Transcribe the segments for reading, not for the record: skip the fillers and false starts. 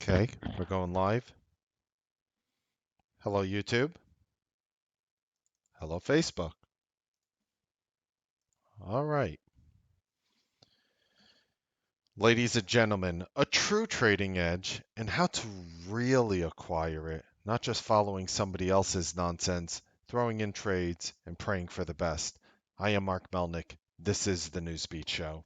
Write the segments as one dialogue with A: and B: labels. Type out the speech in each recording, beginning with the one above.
A: Okay, we're going live. Hello, YouTube. Hello, Facebook. All right. Ladies and gentlemen, a true trading edge and how to really acquire it, not just following somebody else's nonsense, throwing in trades, and praying for the best. I am Mark Melnick. This is the Newsbeat Show.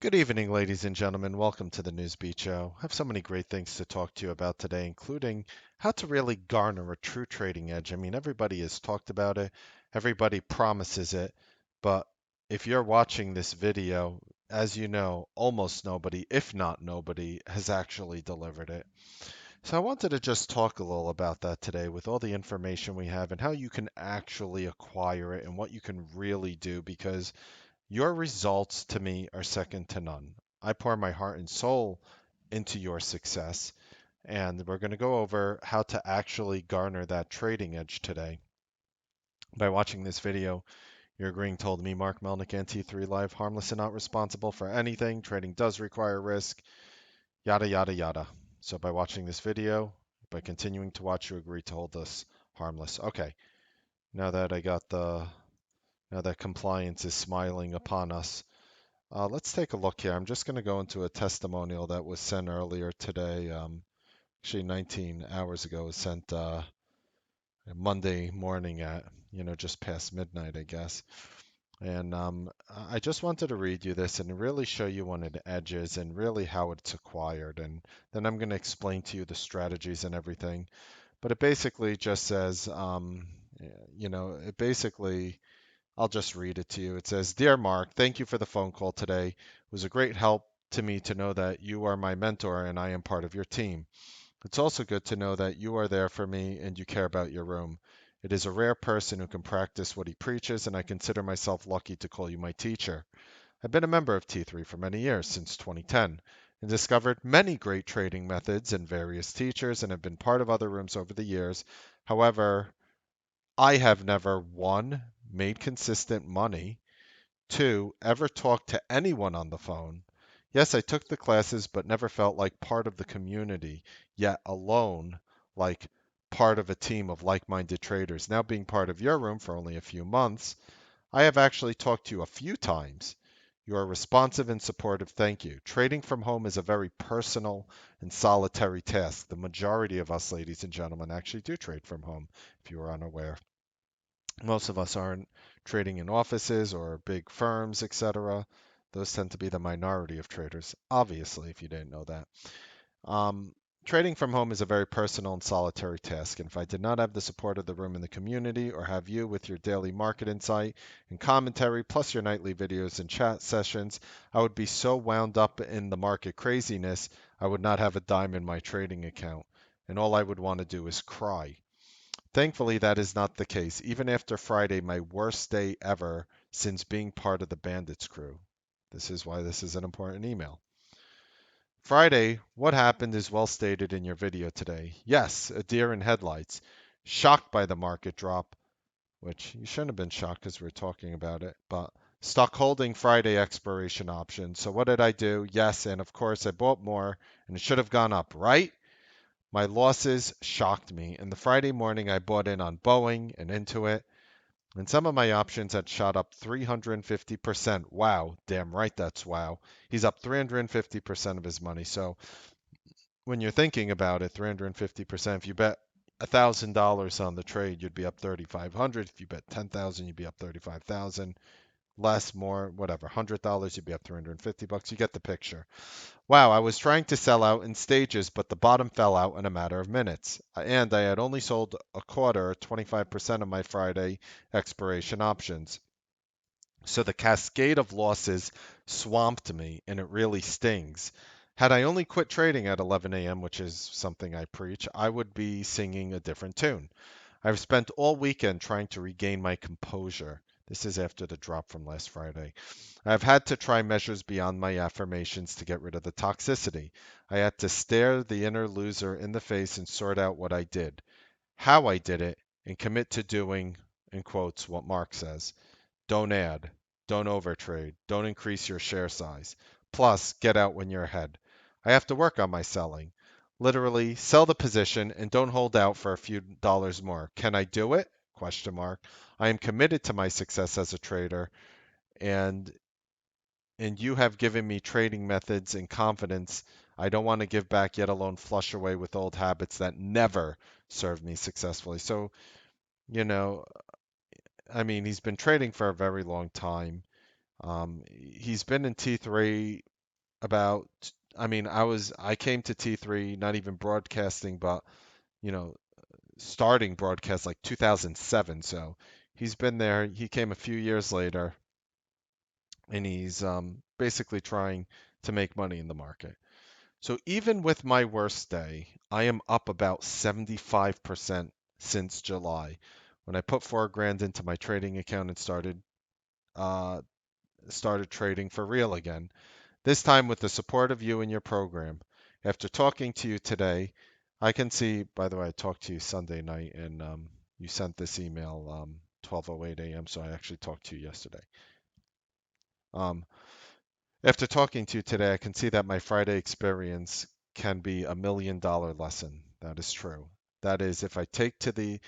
A: Good evening, ladies and gentlemen. Welcome to the Newsbeat Show. I have so many great things to talk to you about today, including how to really garner a true trading edge. I mean, everybody has talked about it, everybody promises it, but if you're watching this video, as you know, almost nobody, if not nobody, has actually delivered it. So I wanted to just talk a little about that today with all the information we have and how you can actually acquire it and what you can really do because your results to me are second to none. I pour my heart and soul into your success, and we're going to go over how to actually garner that trading edge today. By watching this video, you're agreeing to hold me, Mark Melnick, NT3 Live, harmless and not responsible for anything. Trading does require risk, yada, yada, yada. So by watching this video, by continuing to watch, you agree to hold us harmless. Okay, now that now that compliance is smiling upon us, let's take a look here. I'm just going to go into a testimonial that was sent earlier today. Actually, 19 hours ago, it was sent Monday morning at, just past midnight, I guess. And I just wanted to read you this and really show you one of the edges and really how it's acquired. And then I'm going to explain to you the strategies and everything. But it basically just says, it basically I'll just read it to you. It says, Dear Mark, thank you for the phone call today. It was a great help to me to know that you are my mentor and I am part of your team. It's also good to know that you are there for me and you care about your room. It is a rare person who can practice what he preaches, and I consider myself lucky to call you my teacher. I've been a member of T3 for many years, since 2010, and discovered many great trading methods and various teachers, and have been part of other rooms over the years. However, I have never, one, made consistent money, two, ever talked to anyone on the phone. Yes, I took the classes, but never felt like part of the community, yet alone, like part of a team of like minded traders. Now, being part of your room for only a few months, I have actually talked to you a few times. You are responsive and supportive. Thank you. Trading from home is a very personal and solitary task. The majority of us, ladies and gentlemen, actually do trade from home, if you are unaware. Most of us aren't trading in offices or big firms, etc. Those tend to be the minority of traders, obviously, if you didn't know that. Um, Trading from home is a very personal and solitary task, and if I did not have the support of the room in the community or have you with your daily market insight and commentary, plus your nightly videos and chat sessions, I would be so wound up in the market craziness, I would not have a dime in my trading account, and all I would want to do is cry. Thankfully, that is not the case, even after Friday, my worst day ever since being part of the Bandits crew. This is why this is an important email. Friday, what happened is well stated in your video today. Yes, a deer in headlights. Shocked by the market drop, which you shouldn't have been shocked because we are talking about it, but stuck holding Friday expiration option. So what did I do? Yes, and of course I bought more and it should have gone up, right? My losses shocked me, and the Friday morning I bought in on Boeing and into it, and some of my options had shot up 350%. Wow, damn right that's wow. He's up 350% of his money. So when you're thinking about it, 350%, if you bet $1,000 on the trade, you'd be up 3,500. If you bet 10,000, you'd be up 35,000. Less, more, whatever, $100, you'd be up 350 bucks. You get the picture. Wow, I was trying to sell out in stages, but the bottom fell out in a matter of minutes. And I had only sold a quarter, 25% of my Friday expiration options. So the cascade of losses swamped me, and it really stings. Had I only quit trading at 11 a.m., which is something I preach, I would be singing a different tune. I've spent all weekend trying to regain my composure. This is after the drop from last Friday. I've had to try measures beyond my affirmations to get rid of the toxicity. I had to stare the inner loser in the face and sort out what I did, how I did it, and commit to doing, in quotes, what Mark says. Don't add, don't overtrade, don't increase your share size. Plus, get out when you're ahead. I have to work on my selling. Literally, sell the position and don't hold out for a few dollars more. Can I do it? Question mark. I am committed to my success as a trader, and you have given me trading methods and confidence I don't want to give back, yet alone flush away with old habits that never served me successfully. So, you know, I mean, he's been trading for a very long time. He's been in T3 about, I mean, I came to T3 not even broadcasting, but, you know, starting broadcast like 2007. So he's been there. He came a few years later, and he's basically trying to make money in the market. So even with my worst day, I am up about 75% since July when I put 4 grand into my trading account and uh, started trading for real again. This time with the support of you and your program. After talking to you today, I can see. By the way, I talked to you Sunday night, and you sent this email 12:08 a.m. So I actually talked to you yesterday. Um, After talking to you today, I can see that my Friday experience can be $1 million lesson. That is true. That is, if I take the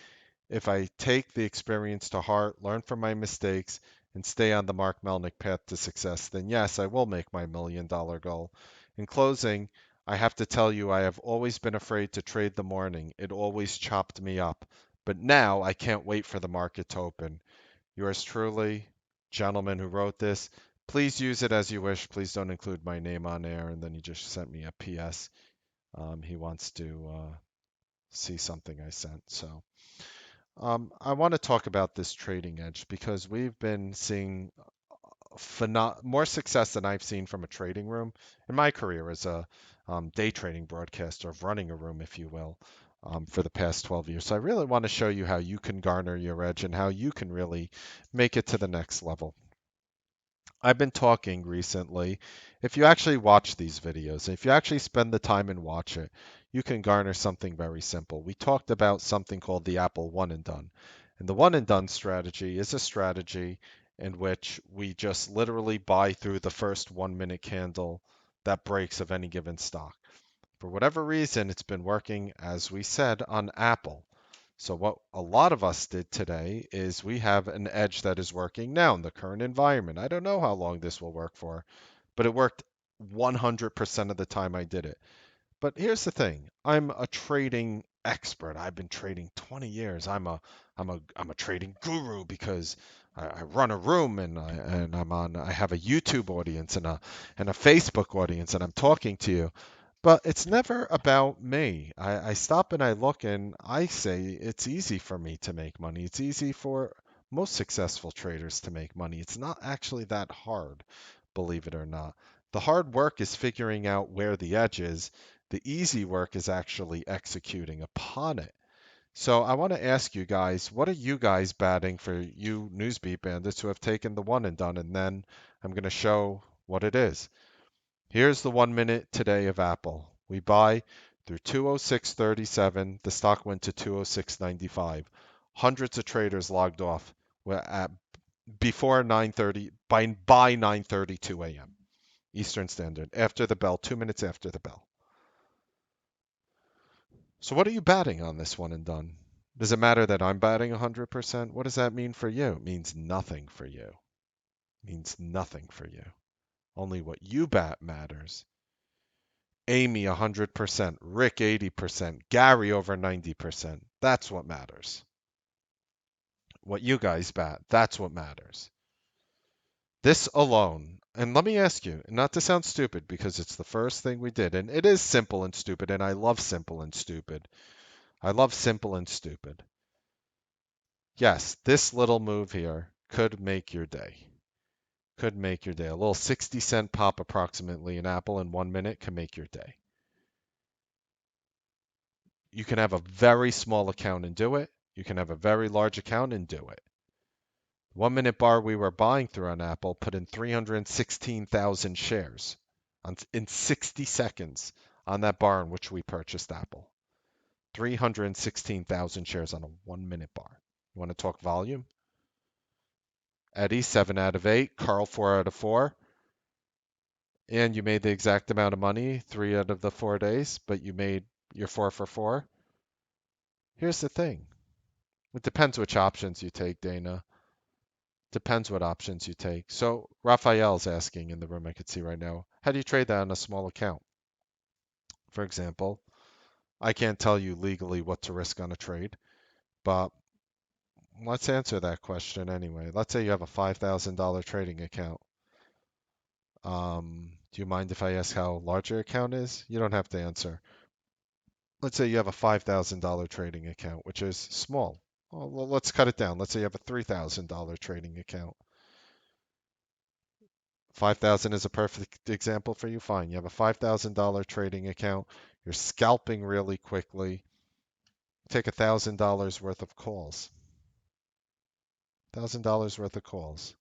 A: experience to heart, learn from my mistakes, and stay on the Mark Melnick path to success, then yes, I will make my $1 million goal. In closing, I have to tell you, I have always been afraid to trade the morning. It always chopped me up. But now I can't wait for the market to open. Yours truly, gentleman who wrote this. Please use it as you wish. Please don't include my name on air. And then he just sent me a PS. He wants to see something I sent. So I want to talk about this trading edge because we've been seeing more success than I've seen from a trading room in my career as a day trading broadcaster of running a room, if you will, for the past 12 years. So I really want to show you how you can garner your edge and how you can really make it to the next level. I've been talking recently. If you actually watch these videos, if you actually spend the time and watch it, you can garner something very simple. We talked about something called the Apple one and done. And the one and done strategy is a strategy in which we just literally buy through the first 1 minute candle that breaks of any given stock. For whatever reason, it's been working, as we said, on Apple. So what a lot of us did today is we have an edge that is working now in the current environment. I don't know how long this will work for, but it worked 100% of the time I did it. But here's the thing. I'm a trading expert. I've been trading 20 years. I'm a trading guru because I run a room and I have a YouTube audience and a Facebook audience and I'm talking to you. But it's never about me. I stop and I look and I say it's easy for me to make money. It's easy for most successful traders to make money. It's not actually that hard, believe it or not. The hard work is figuring out where the edge is. The easy work is actually executing upon it. So I want to ask you guys, what are you guys batting for you Newsbeat bandits who have taken the one and done? And then I'm going to show what it is. Here's the 1 minute today of Apple. We buy through 206.37. The stock went to 206.95. Hundreds of traders logged off before 9:30 by 9:32 a.m. Eastern Standard after the bell, 2 minutes after the bell. So what are you batting on this one and done? Does it matter that I'm batting 100%? What does that mean for you? It means nothing for you. It means nothing for you. Only what you bat matters. Amy 100%, Rick 80%, Gary over 90%. That's what matters. What you guys bat, that's what matters. This alone, and let me ask you, not to sound stupid because it's the first thing we did, and it is simple and stupid, and I love simple and stupid. I love simple and stupid. Yes, this little move here could make your day. Could make your day. A little 60-cent pop approximately in Apple in 1 minute can make your day. You can have a very small account and do it. You can have a very large account and do it. 1 minute bar we were buying through on Apple put in 316,000 shares in 60 seconds on that bar in which we purchased Apple. 316,000 shares on a 1 minute bar. You want to talk volume? Eddie, 7 out of 8. Carl, 4 out of 4. And you made the exact amount of money 3 out of the 4 days, but you made your 4 for 4. Here's the thing. It depends which options you take, Dana. Depends what options you take. So Raphael's asking in the room I could see right now, how do you trade that on a small account? For example, I can't tell you legally what to risk on a trade, but let's answer that question anyway. Let's say you have a $5,000 trading account. Do you mind if I ask how large your account is? You don't have to answer. Let's say you have a $5,000 trading account, which is small. Well, let's cut it down. Let's say you have a $3,000 trading account. 5,000 is a perfect example for you. Fine. You have a $5,000 trading account. You're scalping really quickly. Take $1,000 worth of calls. $1,000 worth of calls.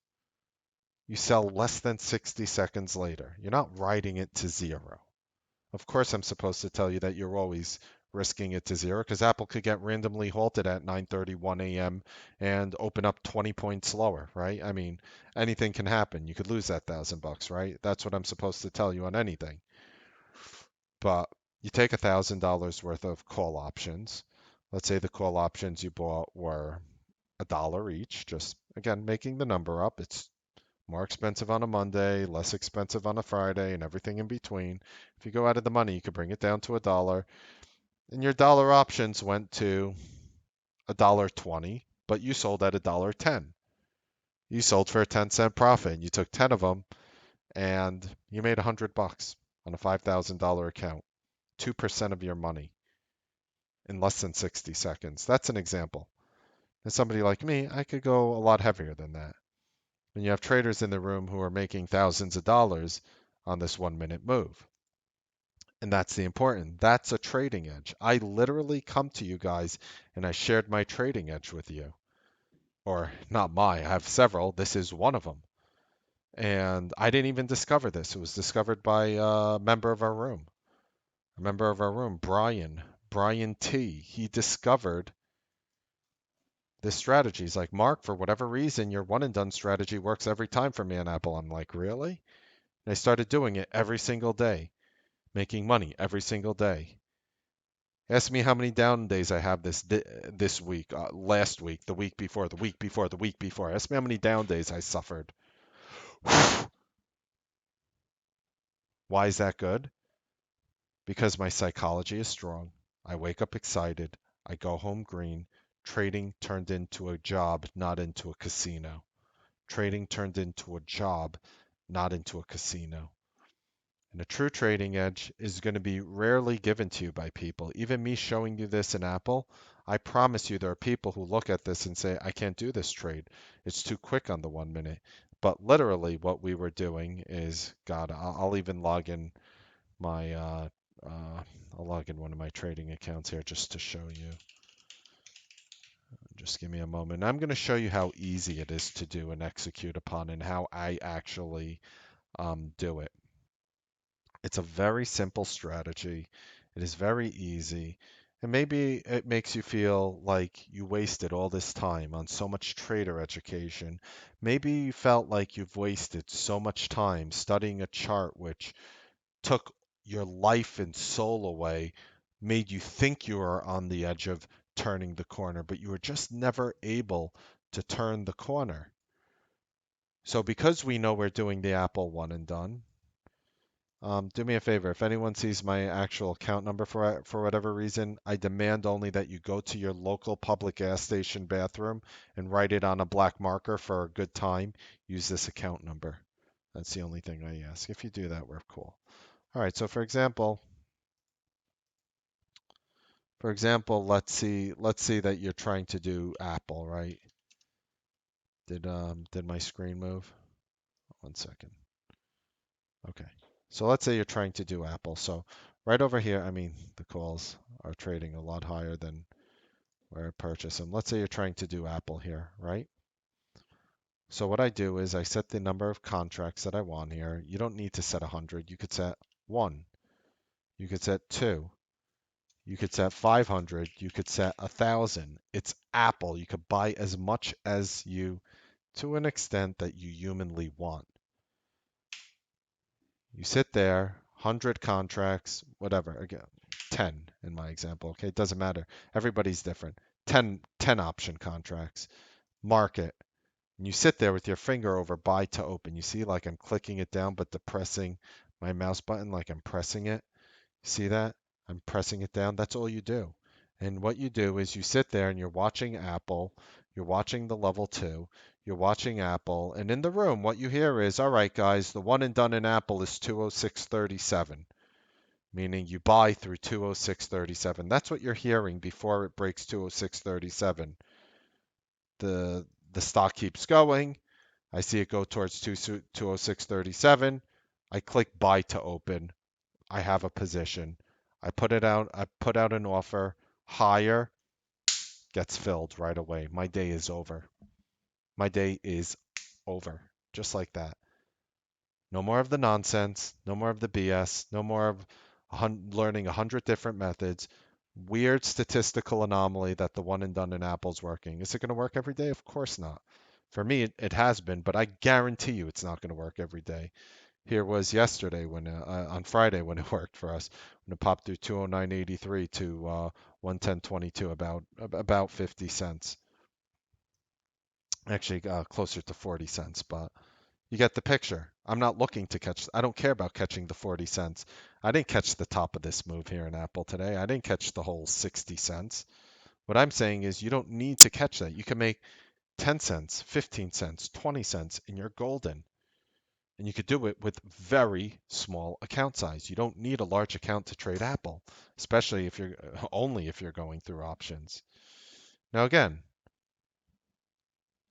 A: You sell less than 60 seconds later. You're not riding it to zero. Of course, I'm supposed to tell you that you're always risking it to zero because Apple could get randomly halted at 9:31 a.m. and open up 20 points lower, right? I mean, anything can happen. You could lose that $1,000, right? That's what I'm supposed to tell you on anything. But you take $1,000 worth of call options. Let's say the call options you bought were $1 each, just again making the number up. It's more expensive on a Monday, less expensive on a Friday, and everything in between. If you go out of the money, you could bring it down to $1. And your dollar options went to $1.20, but you sold at $1.10. You sold for a 10-cent profit, and you took 10 of them, and you made $100 on a $5,000 account, 2% of your money in less than 60 seconds. That's an example. And somebody like me, I could go a lot heavier than that. And you have traders in the room who are making thousands of dollars on this 1 minute move. And that's the important. That's a trading edge. I literally come to you guys and I shared my trading edge with you. Or not my, I have several. This is one of them. And I didn't even discover this. It was discovered by a member of our room. A member of our room, Brian T. He discovered this strategy. He's like, Mark, for whatever reason, your one and done strategy works every time for me on Apple. I'm like, really? And I started doing it every single day, making money every single day. Ask me how many down days I have this week, last week, the week before, the week before, the week before. Ask me how many down days I suffered. Why is that good? Because my psychology is strong. I wake up excited. I go home green. Trading turned into a job, not into a casino. Trading turned into a job, not into a casino. And a true trading edge is going to be rarely given to you by people. Even me showing you this in Apple, I promise you there are people who look at this and say, I can't do this trade. It's too quick on the 1 minute. But literally what we were doing is, God, I'll even log in my, I'll log in one of my trading accounts here just to show you. Just give me a moment. I'm going to show you how easy it is to do and execute upon and how I actually do it. It's a very simple strategy. It is very easy. And maybe it makes you feel like you wasted all this time on so much trader education. Maybe you felt like you've wasted so much time studying a chart which took your life and soul away, made you think you were on the edge of turning the corner, but you were just never able to turn the corner. So because we know we're doing the Apple one and done, do me a favor. If anyone sees my actual account number for whatever reason, I demand only that you go to your local public gas station bathroom and write it on a black marker for a good time. Use this account number. That's the only thing I ask. If you do that, we're cool. All right. So for example, let's see that you're trying to do Apple, right? Did my screen move? 1 second. Okay. So let's say you're trying to do Apple. So right over here, I mean, the calls are trading a lot higher than where I purchase them. Let's say you're trying to do Apple here, right? So what I do is I set the number of contracts that I want here. You don't need to set 100. You could set 1. You could set 2. You could set 500. You could set 1,000. It's Apple. You could buy as much as you, to an extent that you humanly want. You sit there, 100 contracts, whatever. Again, 10 in my example. Okay, it doesn't matter. Everybody's different. 10 option contracts. Market. And you sit there with your finger over buy to open. You see, like I'm clicking it down, but depressing my mouse button, like I'm pressing it. See that? I'm pressing it down. That's all you do. And what you do is you sit there and you're watching Apple, you're watching the level 2, you're watching Apple, and in the room, what you hear is, all right, guys, the one and done in Apple is 206.37, meaning you buy through 206.37. That's what you're hearing before it breaks 206.37. The stock keeps going. I see it go towards 206.37. I click buy to open. I have a position. I put it out. I put out an offer higher, gets filled right away. My day is over. My day is over. Just like that. No more of the nonsense. No more of the BS. No more of learning 100 different methods. Weird statistical anomaly that the one and done in Apple's working. Is it going to work every day? Of course not. For me, it has been, but I guarantee you it's not going to work every day. Here was yesterday when on Friday when it worked for us when it popped through 209.83 to 110.22 about 50 cents. Actually closer to 40 cents, but you get the picture. I'm not looking to catch. I don't care about catching the 40 cents. I didn't catch the top of this move here in Apple today. I didn't catch the whole 60 cents. What I'm saying is you don't need to catch that. You can make 10 cents, 15 cents, 20 cents and you're golden. And you could do it with very small account size. You don't need a large account to trade Apple, especially if you're only if you're going through options. Now again,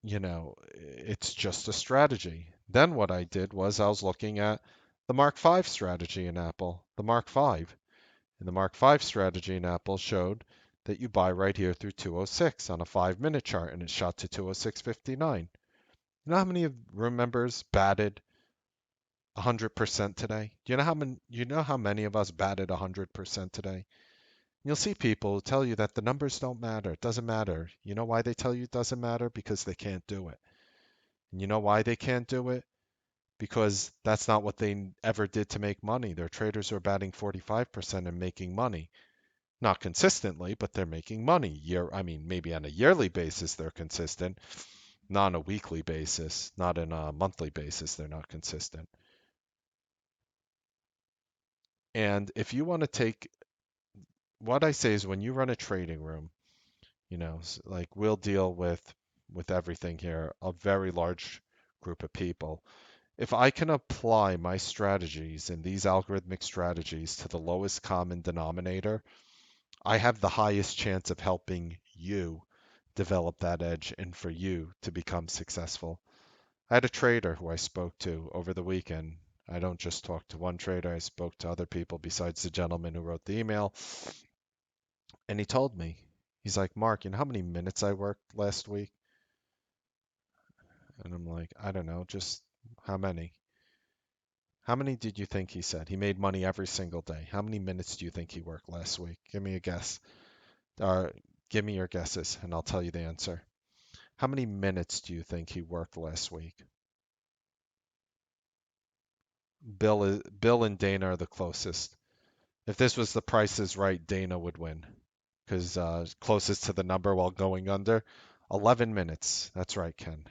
A: it's just a strategy. Then what I did was I was looking at the Mark 5 strategy in Apple, the Mark 5. And the Mark 5 strategy in Apple showed that you buy right here through 206 on a 5-minute chart and it shot to 206.59. You know how many room members batted 100% today? Do you know how many of us batted 100% today? You'll see people who tell you that the numbers don't matter. It doesn't matter. You know why they tell you it doesn't matter? Because they can't do it. And you know why they can't do it? Because that's not what they ever did to make money. Their traders are batting 45% and making money. Not consistently, but they're making money. I mean, maybe on a yearly basis they're consistent, not on a weekly basis, not on a monthly basis. They're not consistent. And if you want to take what I say is when you run a trading room, like we'll deal with everything here, a very large group of people. If I can apply my strategies and these algorithmic strategies to the lowest common denominator, I have the highest chance of helping you develop that edge and for you to become successful. I had a trader who I spoke to over the weekend. I don't just talk to one trader, I spoke to other people besides the gentleman who wrote the email. And he told me, he's like, Mark, you know how many minutes I worked last week? And I'm like, I don't know, just how many? How many did you think he said? He made money every single day. How many minutes do you think he worked last week? Give me a guess. Or give me your guesses, and I'll tell you the answer. How many minutes do you think he worked last week? Bill and Dana are the closest. If this was the Price is Right, Dana would win because closest to the number while going under. 11 minutes. That's right, Ken.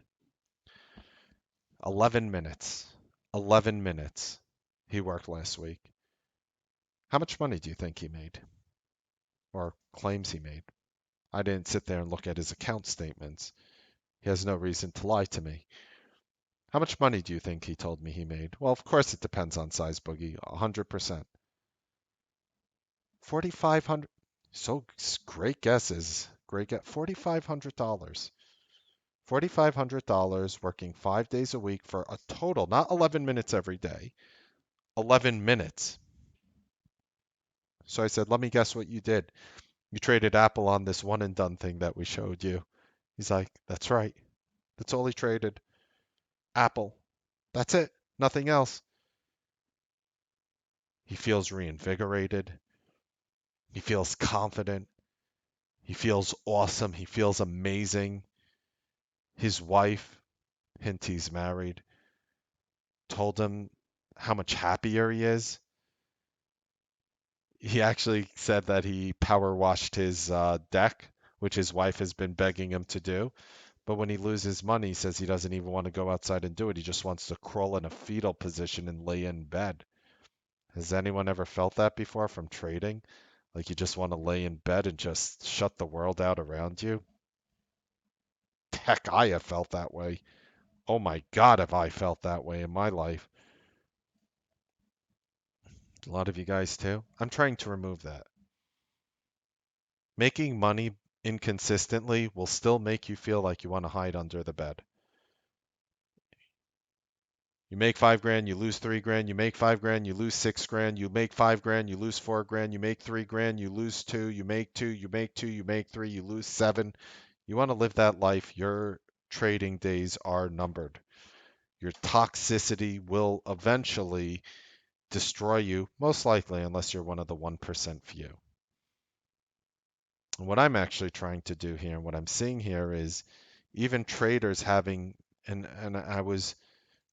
A: 11 minutes. 11 minutes he worked last week. How much money do you think he made? Or claims he made? I didn't sit there and look at his account statements. He has no reason to lie to me. How much money do you think he told me he made? Well, of course it depends on size boogie. 100%. 4,500. So great guesses. Great guess. $4,500. $4,500 working 5 days a week for a total, not 11 minutes every day, 11 minutes. So I said, let me guess what you did. You traded Apple on this one and done thing that we showed you. He's like, that's right. That's all he traded. Apple. That's it. Nothing else. He feels reinvigorated. He feels confident. He feels awesome. He feels amazing. His wife, hint he's married, told him how much happier he is. He actually said that he power washed his deck, which his wife has been begging him to do. But when he loses money, he says he doesn't even want to go outside and do it. He just wants to crawl in a fetal position and lay in bed. Has anyone ever felt that before from trading? Like you just want to lay in bed and just shut the world out around you? Heck, I have felt that way. Oh my God, have I felt that way in my life. A lot of you guys too. I'm trying to remove that. Making money inconsistently will still make you feel like you want to hide under the bed. You make 5 grand, you lose 3 grand, you make 5 grand, you lose 6 grand, you make 5 grand, you lose 4 grand, you make 3 grand, you lose two, you make two, you make two, you make three, you lose seven. You want to live that life, your trading days are numbered. Your toxicity will eventually destroy you, most likely, unless you're one of the 1% few. And what I'm actually trying to do here, and what I'm seeing here is even traders having, and I was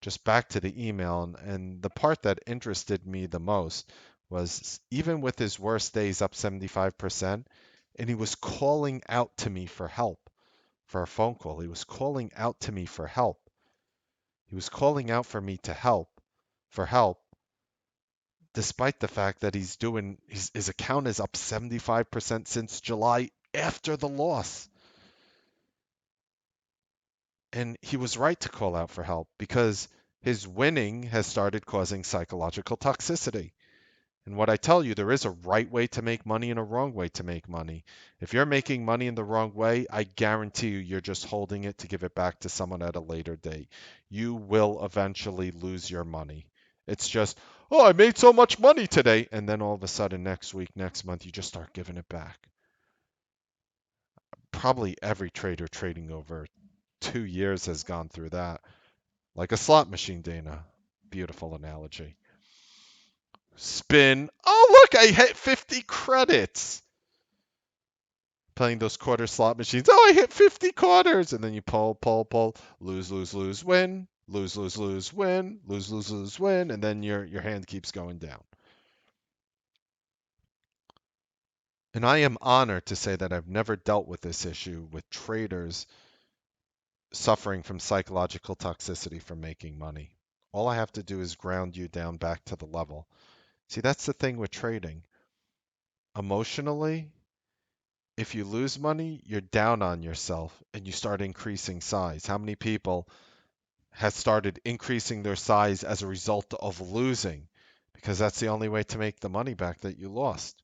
A: just back to the email, and the part that interested me the most was even with his worst days up 75%, and he was calling out to me for help for a phone call. He was calling out to me for help. He was calling out for me to help, for help, despite the fact that he's doing his account is up 75% since July after the loss. And he was right to call out for help because his winning has started causing psychological toxicity. And what I tell you, there is a right way to make money and a wrong way to make money. If you're making money in the wrong way, I guarantee you, you're just holding it to give it back to someone at a later date. You will eventually lose your money. It's just, oh, I made so much money today. And then all of a sudden, next week, next month, you just start giving it back. Probably every trader trading over 2 years has gone through that. Like a slot machine, Dana. Beautiful analogy. Spin. Oh, look, I hit 50 credits. Playing those quarter slot machines. Oh, I hit 50 quarters. And then you pull, pull, pull, lose, lose, lose, win, lose, lose, lose, win, lose, lose, lose, win. And then your hand keeps going down. And I am honored to say that I've never dealt with this issue with traders suffering from psychological toxicity from making money. All I have to do is ground you down back to the level. See, that's the thing with trading. Emotionally, if you lose money, you're down on yourself and you start increasing size. How many people have started increasing their size as a result of losing? Because that's the only way to make the money back that you lost.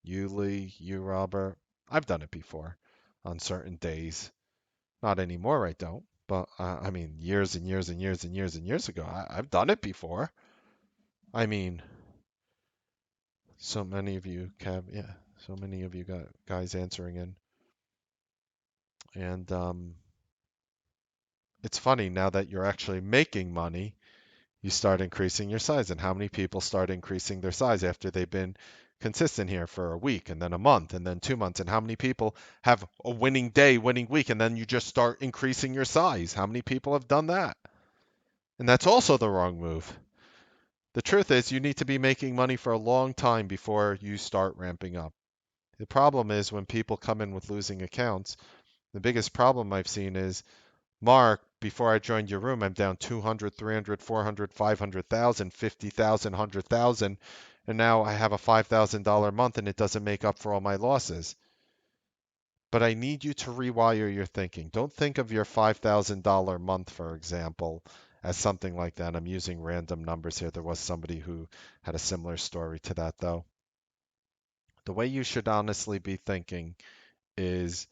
A: You, Lee, you, Robert. I've done it before on certain days. Not anymore, I don't. But I mean, years and years and years and years and years ago, I've done it before. I mean, so many of you, Kev, yeah, so many of you got guys answering in. And it's funny now that you're actually making money, you start increasing your size. And how many people start increasing their size after they've been consistent here for a week and then a month and then 2 months? And how many people have a winning day, winning week, and then you just start increasing your size? How many people have done that? And that's also the wrong move. The truth is, you need to be making money for a long time before you start ramping up. The problem is when people come in with losing accounts, the biggest problem I've seen is, Mark, before I joined your room, I'm down 200, 300, 400, 500,000, 50,000, 100,000, and now I have a $5,000 month and it doesn't make up for all my losses. But I need you to rewire your thinking. Don't think of your $5,000 month, for example, as something like that. I'm using random numbers here. There was somebody who had a similar story to that, though. The way you should honestly be thinking is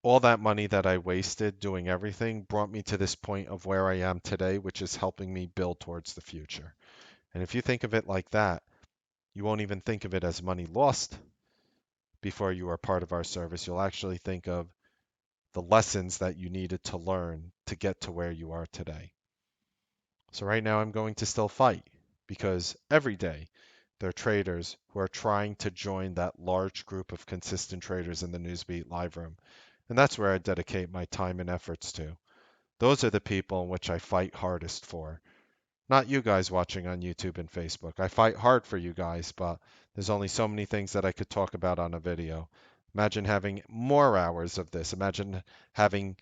A: all that money that I wasted doing everything brought me to this point of where I am today, which is helping me build towards the future. And if you think of it like that, you won't even think of it as money lost before you are part of our service. You'll actually think of the lessons that you needed to learn to get to where you are today. So right now I'm going to still fight because every day there are traders who are trying to join that large group of consistent traders in the Newsbeat live room. And that's where I dedicate my time and efforts to. Those are the people in which I fight hardest for. Not you guys watching on YouTube and Facebook. I fight hard for you guys, but there's only so many things that I could talk about on a video. Imagine having more hours of this. Imagine having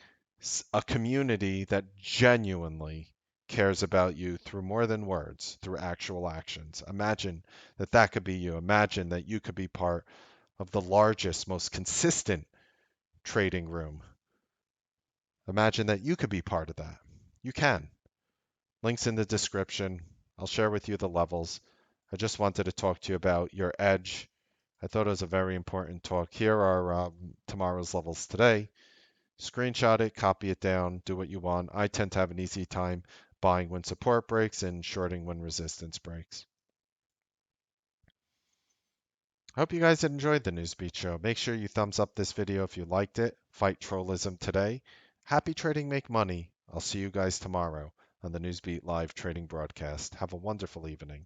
A: a community that genuinely cares about you through more than words, through actual actions. Imagine that that could be you. Imagine that you could be part of the largest, most consistent trading room. Imagine that you could be part of that. You can. Links in the description. I'll share with you the levels. I just wanted to talk to you about your edge. I thought it was a very important talk. Here are tomorrow's levels today. Screenshot it, copy it down, do what you want. I tend to have an easy time buying when support breaks and shorting when resistance breaks. I hope you guys enjoyed the Newsbeat show. Make sure you thumbs up this video if you liked it. Fight trollism today. Happy trading, make money. I'll see you guys tomorrow on the Newsbeat live trading broadcast. Have a wonderful evening.